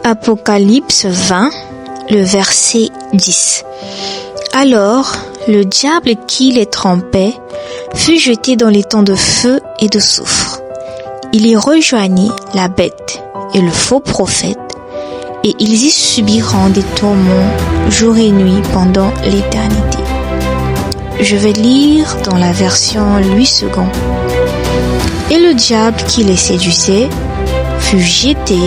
Apocalypse 20, le verset 10. Alors, le diable qui les trompait fut jeté dans les temps de feu et de soufre. Il y rejoignit la bête et le faux prophète, et ils y subiront des tourments jour et nuit pendant l'éternité. Je vais lire dans la version Louis II. Et le diable qui les séduisait fut jeté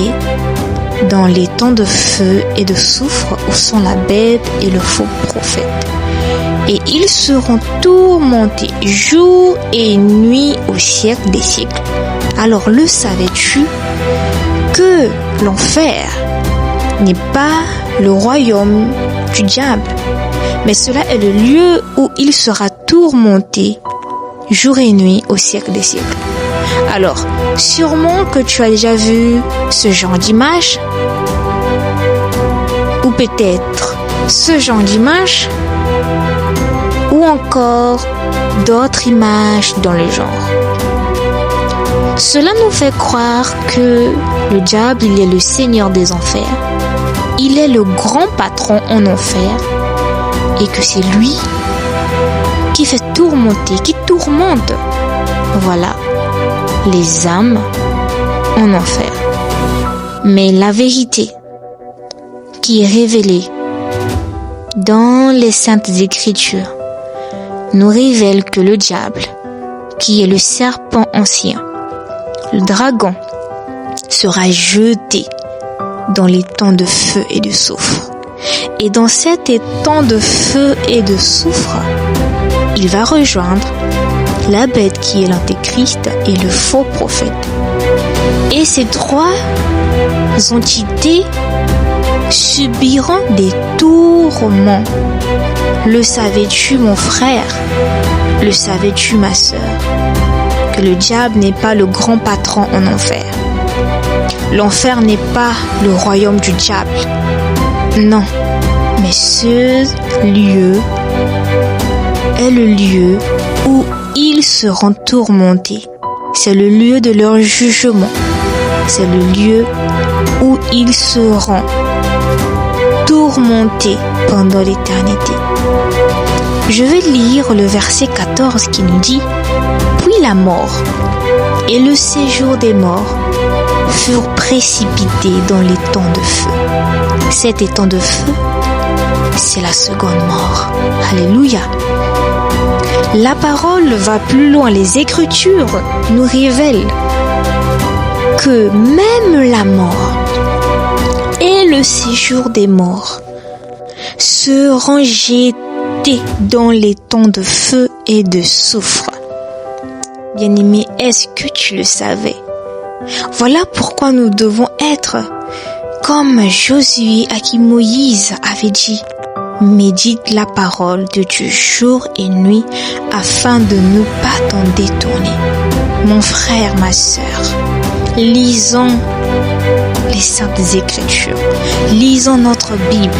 dans les temps de feu et de soufre où sont la bête et le faux prophète. Et ils seront tourmentés jour et nuit au siècle des siècles. Alors le savais-tu que l'enfer n'est pas le royaume du diable, mais cela est le lieu où il sera tourmenté jour et nuit au siècle des siècles. Alors, sûrement que tu as déjà vu ce genre d'image, ou peut-être ce genre d'image, ou encore d'autres images dans le genre. Cela nous fait croire que le diable, il est le seigneur des enfers, il est le grand patron en enfer, et que c'est lui qui fait tourmenter, qui tourmente, voilà, les âmes en enfer. Mais la vérité qui est révélée dans les saintes écritures nous révèle que le diable, qui est le serpent ancien, le dragon, sera jeté dans les temps de feu et de soufre. Et dans cet étang de feu et de soufre, il va rejoindre la bête qui est l'antéchrist et le faux prophète. Et ces trois entités subiront des tourments. Le savais-tu, mon frère? Le savais-tu, ma sœur? Que le diable n'est pas le grand patron en enfer. L'enfer n'est pas le royaume du diable. Non, mais ce lieu est le lieu où ils seront tourmentés. C'est le lieu de leur jugement. C'est le lieu où ils seront tourmentés pendant l'éternité. Je vais lire le verset 14 qui nous dit: Puis la mort et le séjour des morts furent précipités dans les temps de feu. Cet étang de feu, c'est la seconde mort. Alléluia. La parole va plus loin. Les Écritures nous révèlent que même la mort et le séjour des morts seront jetés dans les temps de feu et de soufre. Bien-aimé, est-ce que tu le savais? Voilà pourquoi nous devons être comme Josué à qui Moïse avait dit: médite la parole de Dieu jour et nuit afin de ne pas t'en détourner. Mon frère, ma sœur, lisons les saintes écritures, lisons notre Bible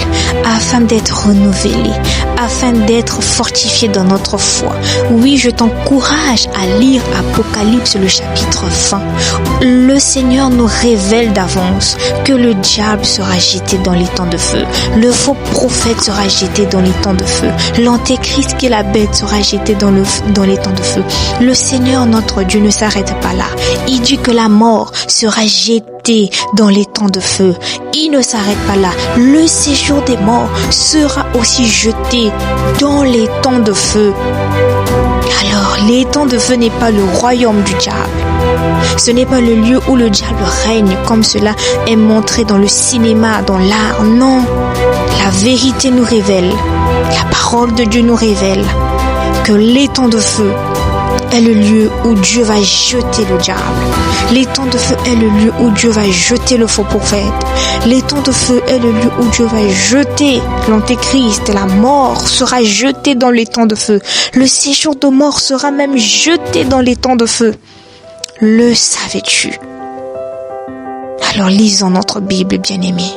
afin d'être renouvelés, afin d'être fortifiés dans notre foi. Oui, je t'encourage à lire Apocalypse le chapitre 20. Le Seigneur nous révèle d'avance que le diable sera jeté dans les temps de feu, le faux prophète sera jeté dans les temps de feu, l'antéchrist qui est la bête sera jeté dans les temps de feu. Le Seigneur notre Dieu ne s'arrête pas là. Il dit que la mort sera jetée dans les temps de feu. Il ne s'arrête pas là. Le séjour des morts sera aussi jeté dans les temps de feu. Alors, les temps de feu n'est pas le royaume du diable. Ce n'est pas le lieu où le diable règne comme cela est montré dans le cinéma, dans l'art. Non, la vérité nous révèle, la parole de Dieu nous révèle que les temps de feu est le lieu où Dieu va jeter le diable. Les temps de feu est le lieu où Dieu va jeter le faux prophète. Les temps de feu est le lieu où Dieu va jeter l'antéchrist. La mort sera jetée dans les temps de feu. Le séjour de mort sera même jeté dans les temps de feu. Le savais-tu? Alors lisons notre Bible, bien-aimés.